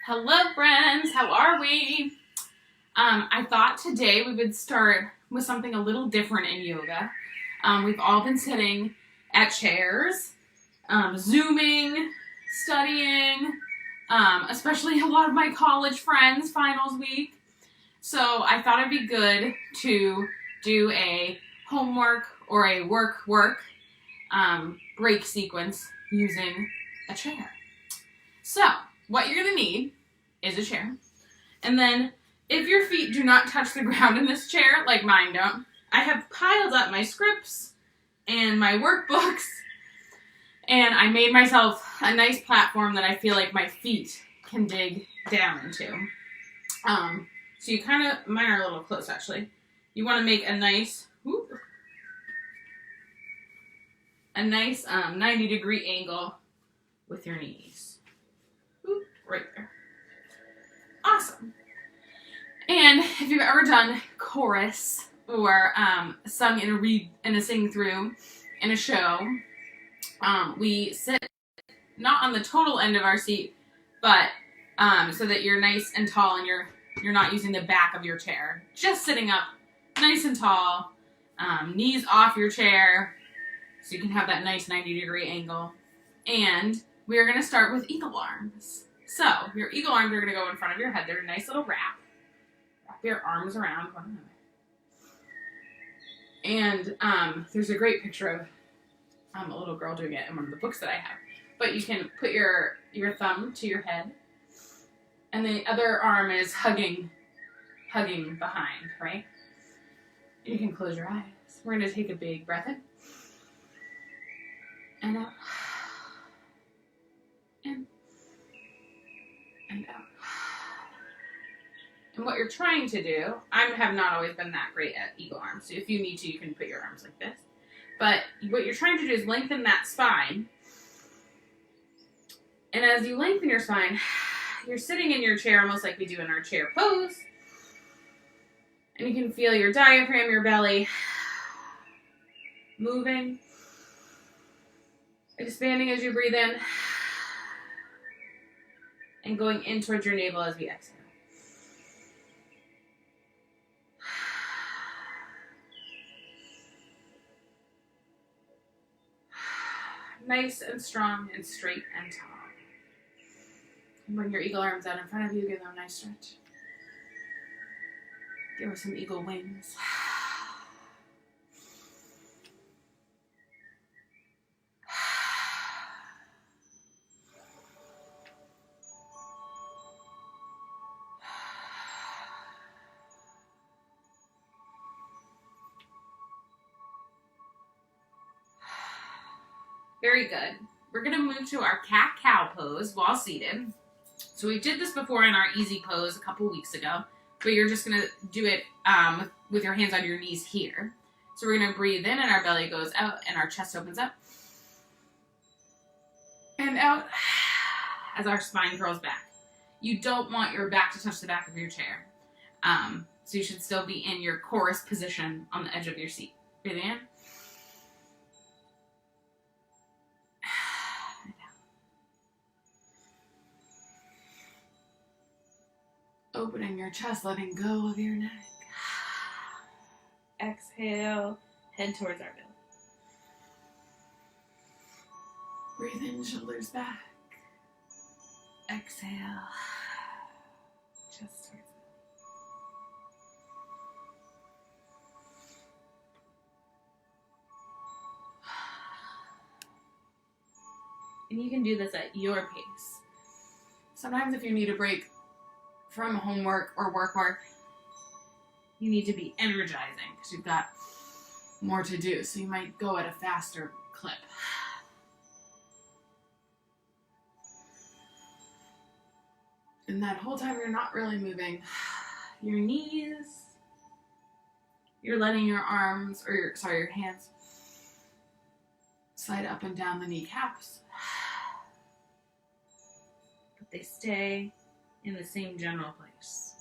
Hello, friends. How are we? I thought today we would start with something a little different in yoga. We've all been sitting at chairs, Zooming, studying, especially a lot of my college friends, finals week. So I thought it'd be good to do a homework or a work break sequence using a chair. So what you're going to need is a chair. And then if your feet do not touch the ground in this chair, like mine don't, I have piled up my scripts and my workbooks, and I made myself a nice platform that I feel like my feet can dig down into. So you kind of, mine are a little close actually. You want to make a nice, 90-degree angle with your knees. Right there. Awesome. And if you've ever done chorus or sung in a sing through in a show, we sit not on the total end of our seat, but so that you're nice and tall and you're not using the back of your chair. Just sitting up nice and tall, knees off your chair, so you can have that nice 90-degree angle. And we are going to start with eagle arms. So your eagle arms are going to go in front of your head. They're a nice little wrap. Wrap your arms around one another. And there's a great picture of a little girl doing it in one of the books that I have. But you can put your thumb to your head, and the other arm is hugging behind, right? You can close your eyes. We're going to take a big breath in. And out. In. And out. And what you're trying to do, I have not always been that great at eagle arms, so if you need to, you can put your arms like this. But what you're trying to do is lengthen that spine. And as you lengthen your spine, you're sitting in your chair almost like we do in our chair pose. And you can feel your diaphragm, your belly moving, expanding as you breathe in, and going in towards your navel as we exhale. Nice and strong and straight and tall. And bring your eagle arms out in front of you. Give them a nice stretch. Give her some eagle wings. Very good. We're going to move to our cat-cow pose while seated. So we did this before in our easy pose a couple weeks ago, but you're just going to do it with your hands on your knees here. So we're going to breathe in and our belly goes out and our chest opens up. And out as our spine curls back. You don't want your back to touch the back of your chair. So you should still be in your chorus position on the edge of your seat. Breathing in. Opening your chest, letting go of your neck. Exhale, head towards our belly. Breathe in, shoulders back. Exhale, chest towards belly. And you can do this at your pace. Sometimes if you need a break from homework or work, you need to be energizing because you've got more to do. So you might go at a faster clip. And that whole time you're not really moving your knees. You're letting your arms, or your hands slide up and down the kneecaps. But they stay in the same general place.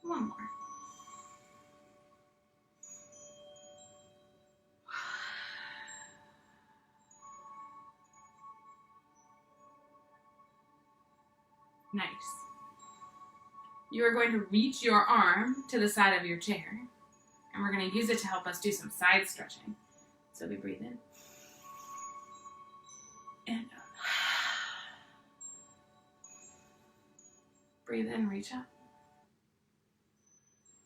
One more. Nice. You are going to reach your arm to the side of your chair, and we're going to use it to help us do some side stretching. So we breathe in and out. Breathe in, reach up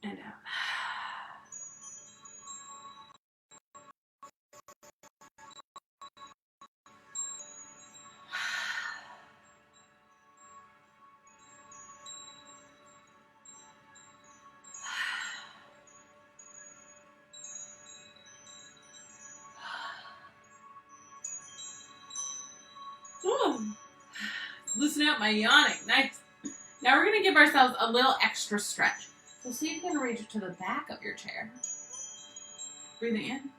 and out. Ooh. Loosen out my yawning. Nice. Now we're going to give ourselves a little extra stretch. So see if you can reach to the back of your chair. Breathing in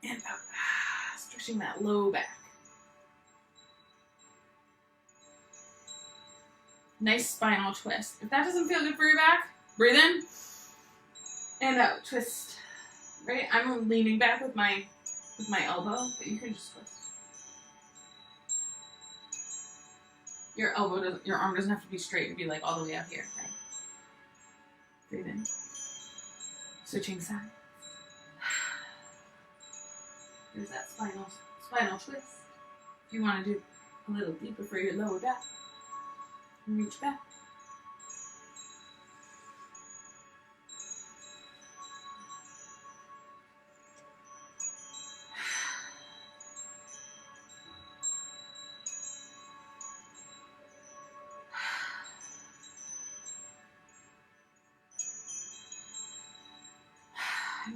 and out. Stretching that low back. Nice spinal twist. If that doesn't feel good for your back, breathe in and out. Twist. Right? I'm leaning back with my elbow, but you can just twist. Your arm doesn't have to be straight. It'd be like all the way out here, right? Breathe in. Switching sides. There's that spinal twist. If you want to do a little deeper for your lower back, reach back.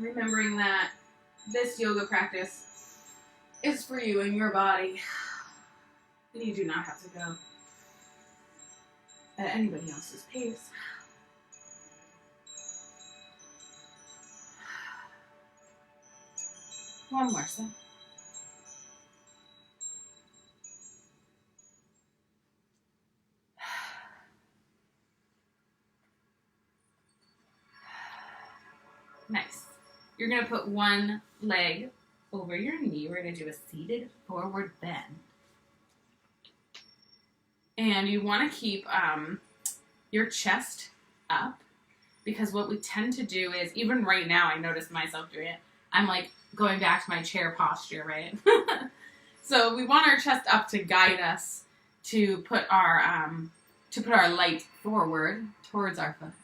Remembering that this yoga practice is for you and your body. And you do not have to go at anybody else's pace. One more step. Nice. You're going to put one leg over your knee. We're going to do a seated forward bend. And you want to keep your chest up, because what we tend to do is, even right now, I notice myself doing it, I'm like going back to my chair posture, right? So we want our chest up to guide us to put our light forward towards our foot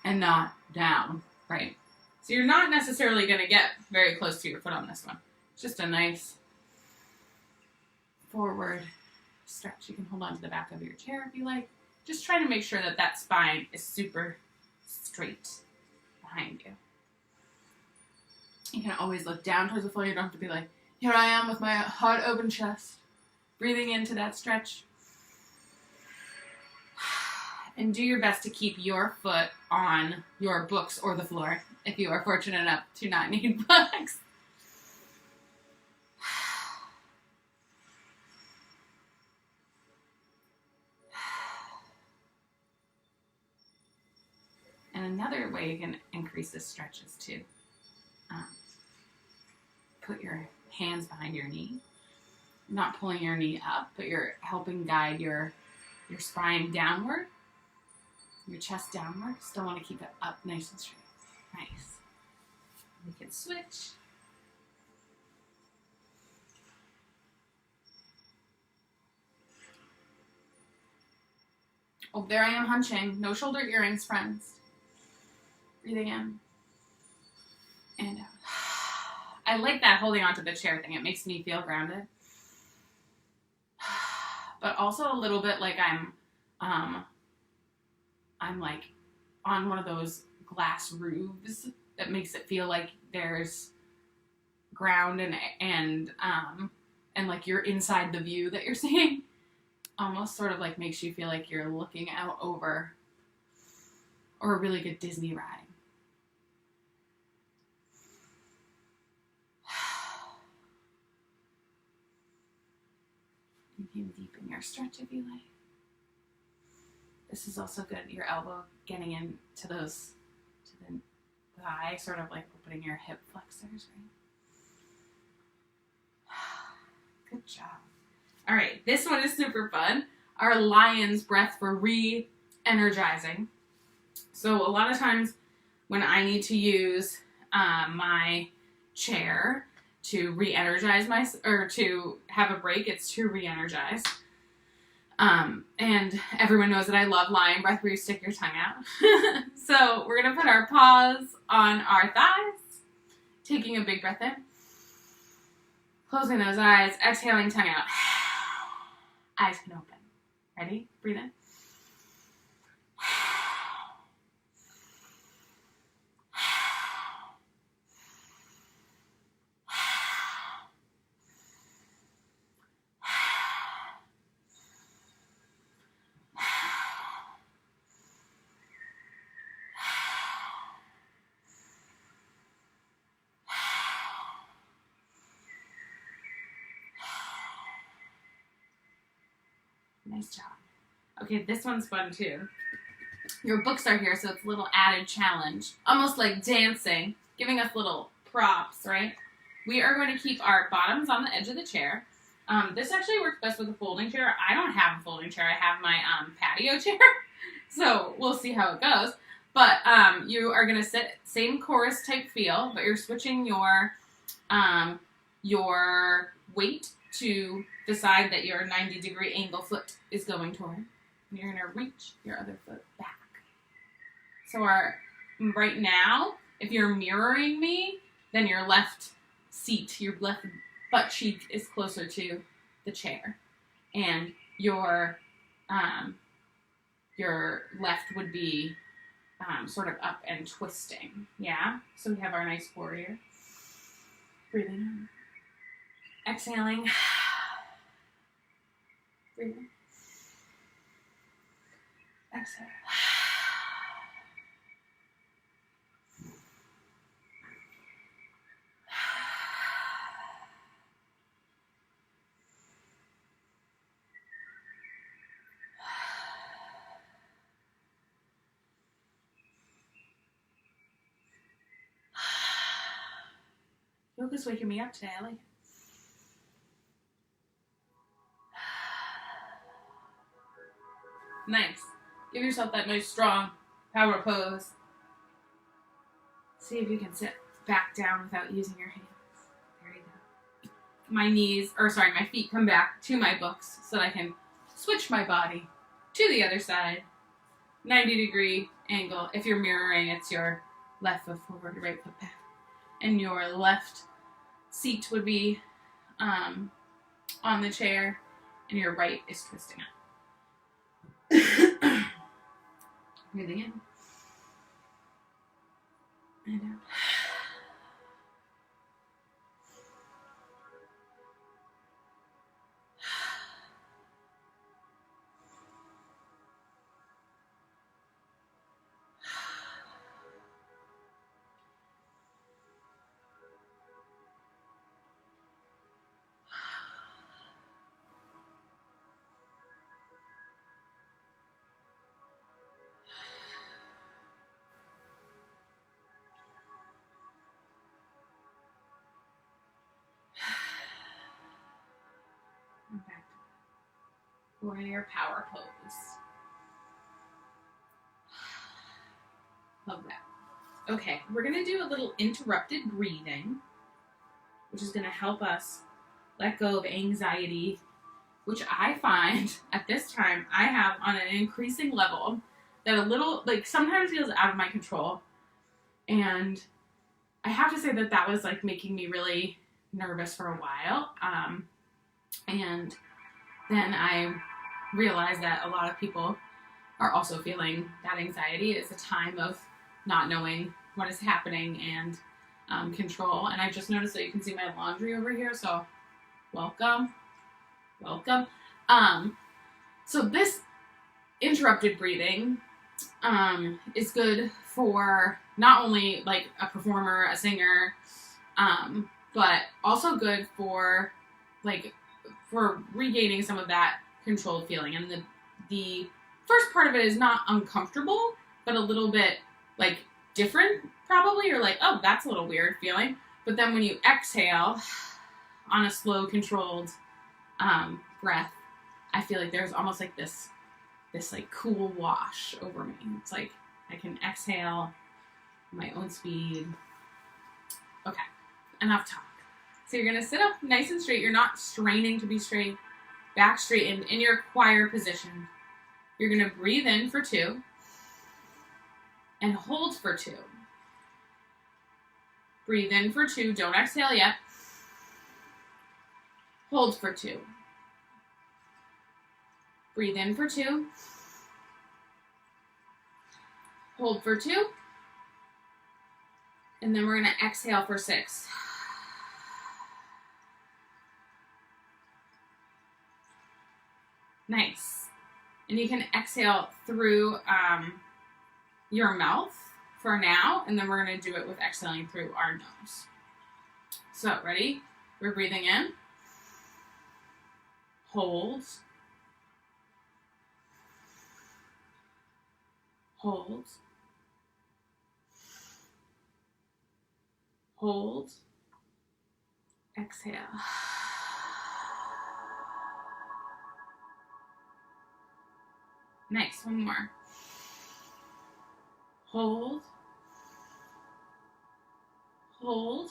and not down, right? So you're not necessarily going to get very close to your foot on this one. It's just a nice forward stretch. You can hold on to the back of your chair if you like. Just try to make sure that that spine is super straight behind you. You can always look down towards the floor. You don't have to be like, here I am with my heart open chest. Breathing into that stretch. And do your best to keep your foot on your books or the floor if you are fortunate enough to not need books. And another way you can increase this stretch is to put your hands behind your knee. Not pulling your knee up, but you're helping guide your spine downward. Your chest downward. Still want to keep it up nice and straight. Nice. We can switch. Oh, there I am hunching. No shoulder earrings, friends. Breathing in and out. I like that holding onto the chair thing. It makes me feel grounded. But also a little bit like I'm like on one of those glass roofs that makes it feel like there's ground and like you're inside the view that you're seeing. Almost sort of like makes you feel like you're looking out over, or a really good Disney ride. You can deepen your stretch if you like. This is also good. Your elbow getting into those, to the thigh, sort of like opening your hip flexors, right? Good job. All right, this one is super fun. Our lion's breath for re-energizing. So a lot of times when I need to use my chair to re-energize or to have a break, it's to re-energize. And everyone knows that I love lion breath where you stick your tongue out. So we're going to put our paws on our thighs, taking a big breath in, closing those eyes, exhaling, tongue out. Eyes can open. Ready? Breathe in. Nice job. Okay, this one's fun too. Your books are here, so it's a little added challenge. Almost like dancing, giving us little props, right? We are going to keep our bottoms on the edge of the chair. This actually works best with a folding chair. I don't have a folding chair. I have my patio chair. So we'll see how it goes. But you are going to sit, same chorus type feel, but you're switching your weight to the side that your 90-degree angle foot is going toward. And you're going to reach your other foot back. So right now, if you're mirroring me, then your left seat, your left butt cheek is closer to the chair. And your left would be sort of up and twisting. Yeah? So we have our nice warrior. Breathing in. Exhaling. Breathing. Exhale. Yoga's waking me up today. I like it. Nice. Give yourself that nice, strong power pose. See if you can sit back down without using your hands. There you go. My feet come back to my books so that I can switch my body to the other side. 90-degree angle. If you're mirroring, it's your left foot forward, right foot back. And your left seat would be on the chair, and your right is twisting up. Breathing in and out. And back to warrior power pose. Love that. Okay, we're going to do a little interrupted breathing, which is going to help us let go of anxiety, which I find at this time I have on an increasing level that a little, like, sometimes feels out of my control. And I have to say that that was, like, making me really nervous for a while. And then I realized that a lot of people are also feeling that anxiety. It's a time of not knowing what is happening and control. And I just noticed that you can see my laundry over here, so welcome. So this interrupted breathing is good for not only like a performer, a singer, but also good for regaining some of that controlled feeling. And the first part of it is not uncomfortable, but a little bit like different probably, or like, oh, that's a little weird feeling. But then when you exhale on a slow, controlled breath, I feel like there's almost like this like cool wash over me. It's like I can exhale my own speed. Okay, enough talk. So you're gonna sit up nice and straight. You're not straining to be straight. Back straight in your choir position. You're gonna breathe in for 2 and hold for 2. Breathe in for 2. Don't exhale yet. Hold for 2. Breathe in for 2. Hold for 2. And then we're going to exhale for 6. Nice. And you can exhale through your mouth for now, and then we're going to do it with exhaling through our nose. So, ready? We're breathing in. Hold. Hold. Hold. Exhale. Nice. One more. Hold. Hold.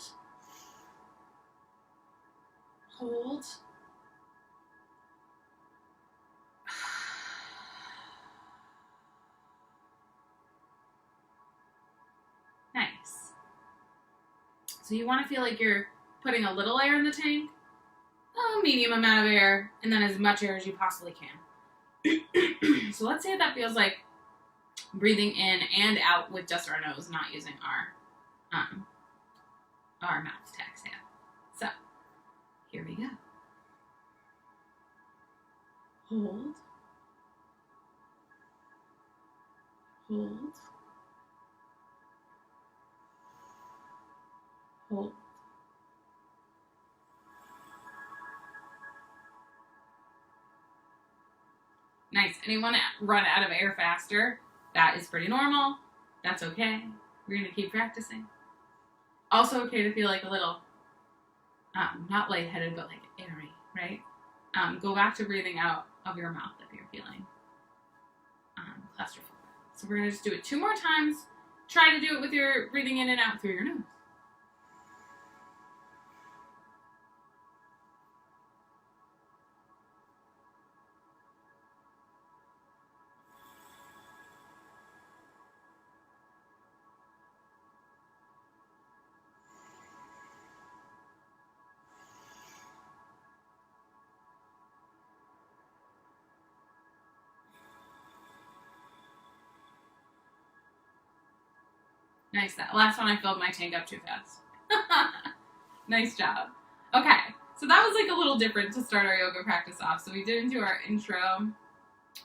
Hold. Nice. So you want to feel like you're putting a little air in the tank, a medium amount of air, and then as much air as you possibly can. So let's say that feels like breathing in and out with just our nose, not using our mouth to exhale. So here we go. Hold. Hold. Hold. Nice. Anyone run out of air faster? That is pretty normal. That's okay. We're going to keep practicing. Also okay to feel like a little, not lightheaded, but like airy, right? Go back to breathing out of your mouth if you're feeling claustrophobic. So we're going to just do it 2 more times. Try to do it with your breathing in and out through your nose. Nice. That last one I filled my tank up too fast. Nice job. Okay, so that was like a little different to start our yoga practice off. So we didn't do our intro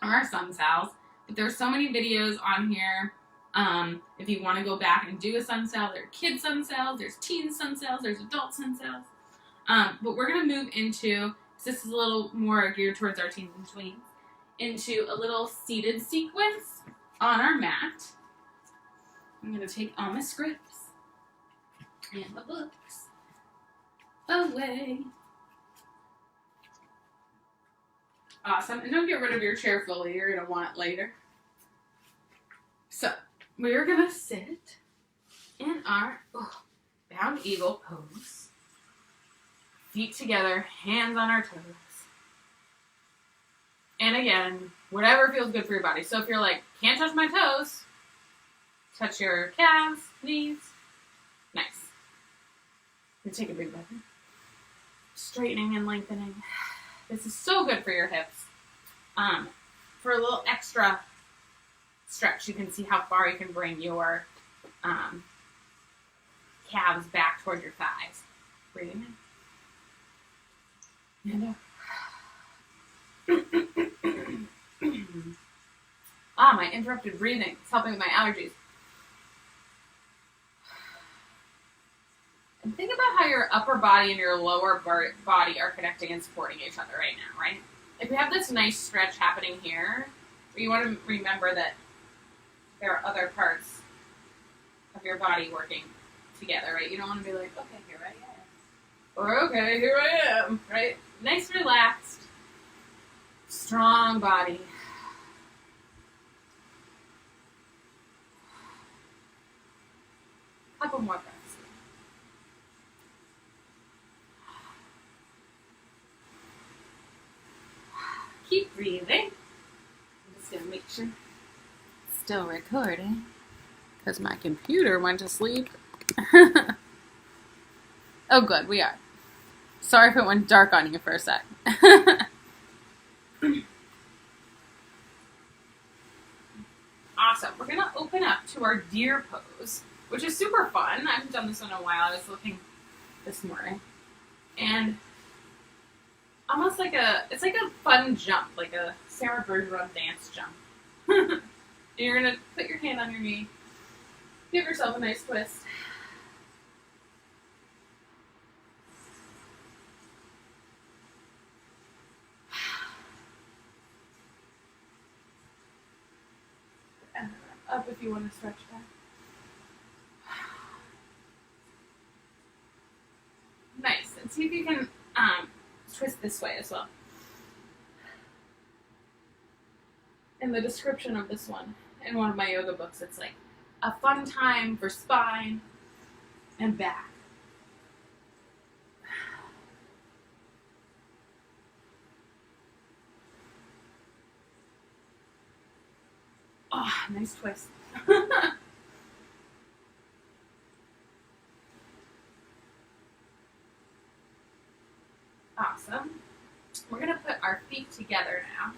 or our sun sals, but there's so many videos on here. If you want to go back and do a sun sal, there are kid sun sals, there's teen sun sals, there's adult sun sals. But we're going to move into, this is a little more geared towards our teens and tweens, into a little seated sequence on our mat. I'm going to take all my scripts and my books away. Awesome. And don't get rid of your chair fully. You're going to want it later. So, we're going to sit in our bound eagle pose. Feet together, hands on our toes. And again, whatever feels good for your body. So if you're like, can't touch my toes, touch your calves, knees. Nice. And take a big breath in. Straightening and lengthening. This is so good for your hips. For a little extra stretch, you can see how far you can bring your calves back toward your thighs. Breathing in. And my interrupted breathing. It's helping with my allergies. And think about how your upper body and your lower body are connecting and supporting each other right now, right? If we have this nice stretch happening here, you want to remember that there are other parts of your body working together, right? You don't want to be like, okay, here I am. Or, okay, here I am, right? Nice, relaxed. Strong body. Couple more breaths. Keep breathing. I'm just gonna make sure it's still recording because my computer went to sleep. Oh, good, we are. Sorry if it went dark on you for a sec. Awesome. We're gonna open up to our deer pose, which is super fun. I haven't done this in a while. I was looking this morning, and almost like it's like a fun jump, like a Sarah Bergeron dance jump. You're gonna put your hand on your knee, give yourself a nice twist. And up if you want to stretch back. Nice. And see if you can twist this way as well. In the description of this one, in one of my yoga books, it's like a fun time for spine and back. Oh, nice twist. Awesome. We're going to put our feet together now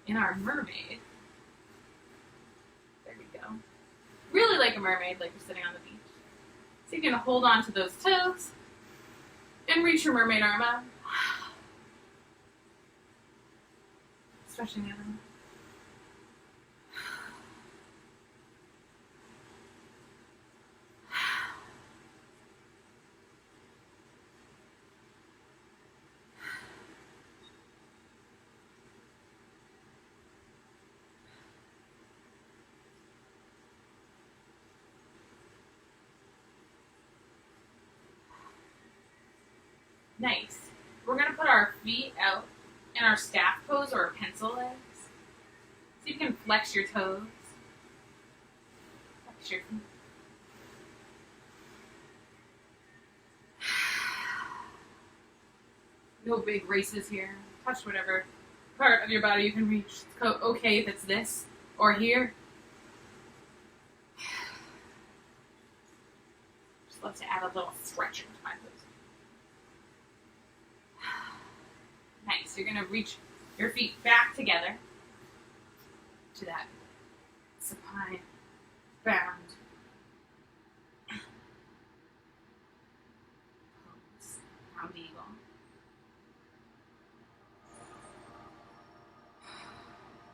in our mermaid. There we go. Really like a mermaid, like you're sitting on the beach. So you're going to hold on to those toes and reach your mermaid arm out. Stretching the other one. Nice. We're going to put our feet out in our staff pose or pencil legs. So you can flex your toes. Flex your feet. No big races here. Touch whatever part of your body you can reach. It's okay if it's this or here. Just love to add a little stretch into my pose. Nice. You're going to reach your feet back together to that supine bound pose. Round eagle.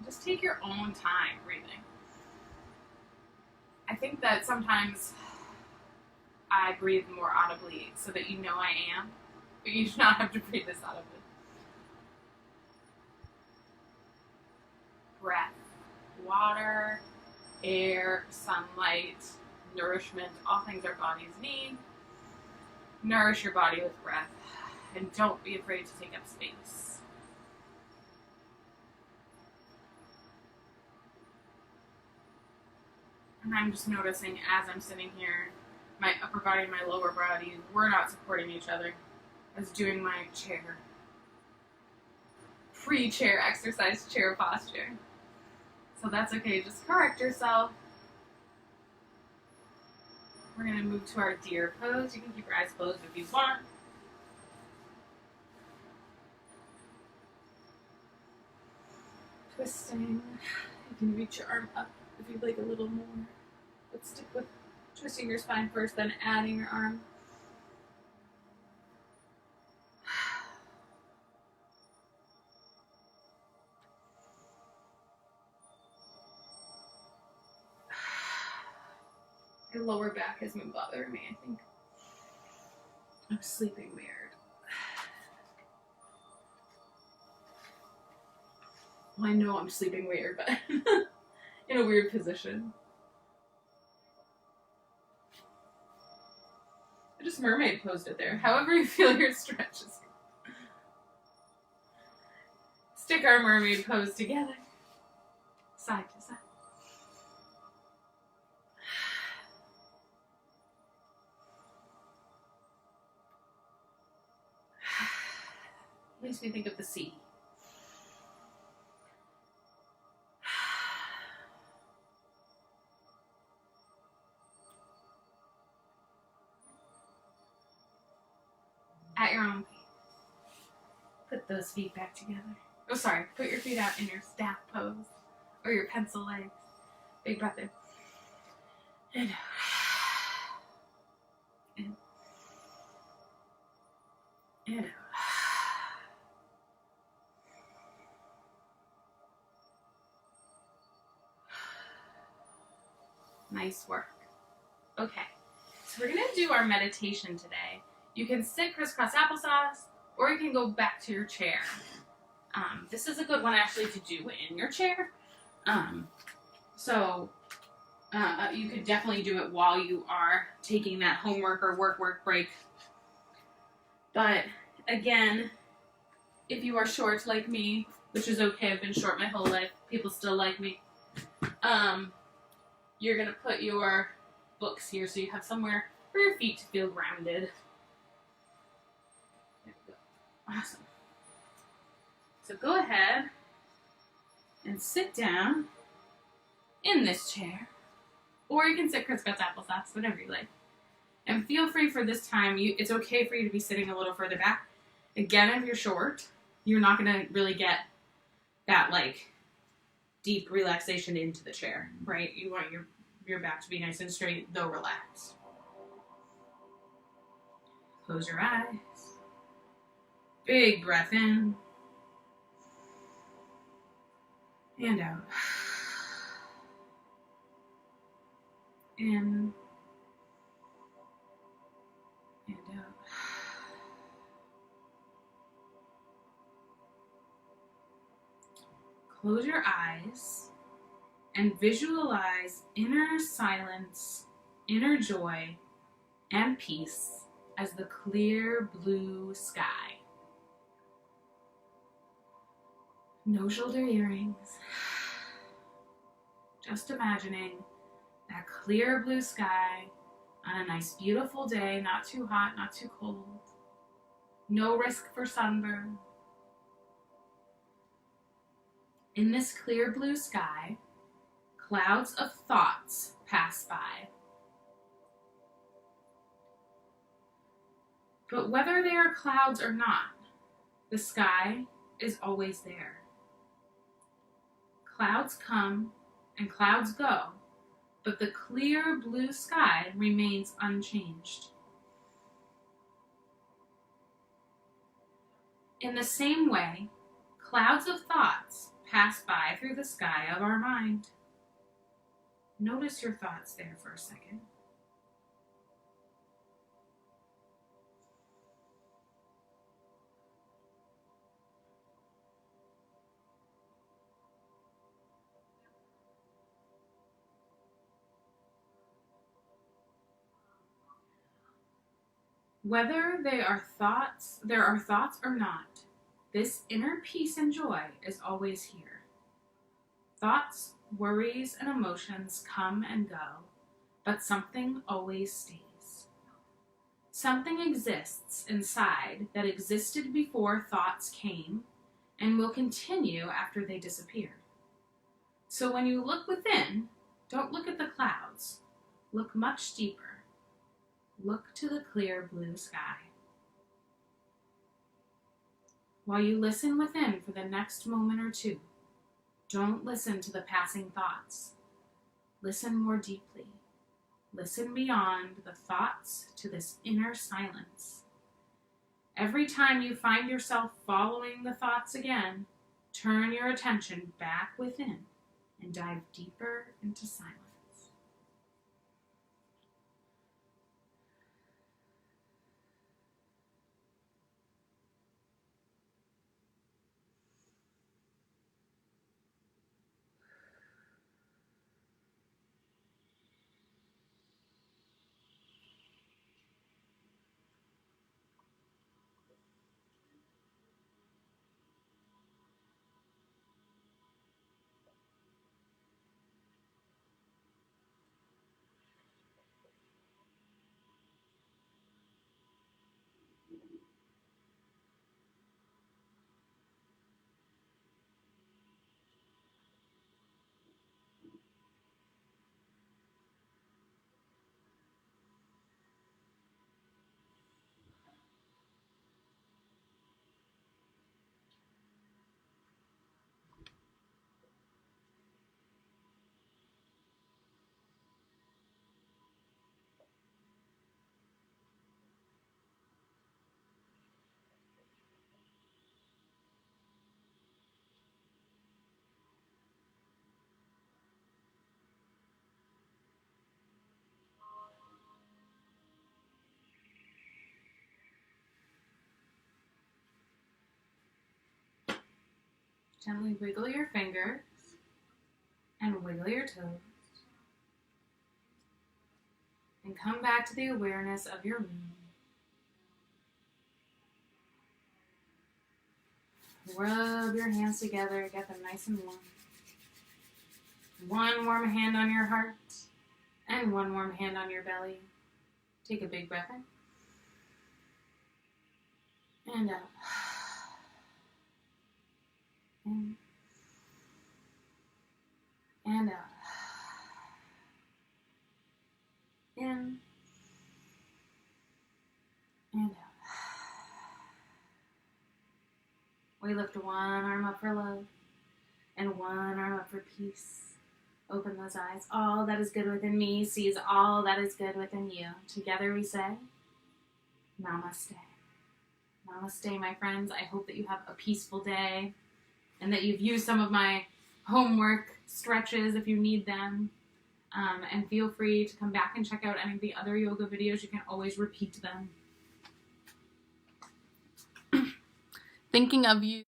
Just take your own time breathing. I think that sometimes I breathe more audibly so that you know I am, but you do not have to breathe this audibly. Breath, water, air, sunlight, nourishment, all things our bodies need. Nourish your body with breath, and don't be afraid to take up space. And I'm just noticing as I'm sitting here, my upper body and my lower body, we're not supporting each other. I was doing my chair, pre-chair exercise chair posture. So that's okay, just correct yourself. We're going to move to our deer pose. You can keep your eyes closed if you want. Twisting. You can reach your arm up if you'd like a little more. But stick with twisting your spine first, then adding your arm. Your lower back has been bothering me, I think. I'm sleeping weird. Well, I know I'm sleeping weird, but in a weird position. I just mermaid posed it there. However you feel your stretches. Stick our mermaid pose together. Side to side. Makes me think of the sea. At your own pace. Put those feet back together. Oh, sorry. Put your feet out in your staff pose. Or your pencil legs. Big breath in. And out. In. And out. Nice work. Okay. So we're going to do our meditation today. You can sit crisscross applesauce, or you can go back to your chair. This is a good one actually to do in your chair. You could definitely do it while you are taking that homework or work break. But again, if you are short like me, which is okay, I've been short my whole life, people still like me, you're going to put your books here so you have somewhere for your feet to feel grounded. There we go. Awesome. So go ahead and sit down in this chair. Or you can sit crisscross applesauce, whatever you like. And feel free for this time, it's okay for you to be sitting a little further back. Again, if you're short, you're not going to really get that like deep relaxation into the chair, right? You want your back to be nice and straight, though relaxed. Close your eyes. Big breath in. And out. In. And out. Close your eyes and visualize inner silence, inner joy, and peace as the clear blue sky. No shoulder earrings. Just imagining that clear blue sky on a nice beautiful day, not too hot, not too cold. No risk for sunburn. In this clear blue sky, clouds of thoughts pass by. But whether they are clouds or not, the sky is always there. Clouds come and clouds go, but the clear blue sky remains unchanged. In the same way, clouds of thoughts pass by through the sky of our mind. Notice your thoughts there for a second. Whether there are thoughts or not, this inner peace and joy is always here. Thoughts, worries, and emotions come and go, but something always stays. Something exists inside that existed before thoughts came and will continue after they disappeared. So when you look within, don't look at the clouds. Look much deeper. Look to the clear blue sky. While you listen within for the next moment or two, don't listen to the passing thoughts. Listen more deeply. Listen beyond the thoughts to this inner silence. Every time you find yourself following the thoughts again, turn your attention back within and dive deeper into silence. Gently wiggle your fingers and wiggle your toes. And come back to the awareness of your room. Rub your hands together, get them nice and warm. One warm hand on your heart and one warm hand on your belly. Take a big breath in and out. In and out. In and out. We lift one arm up for love and one arm up for peace. Open those eyes. All that is good within me sees all that is good within you. Together we say, Namaste. Namaste, my friends. I hope that you have a peaceful day and that you've used some of my homework stretches if you need them. And feel free to come back and check out any of the other yoga videos. You can always repeat them. Thinking of you.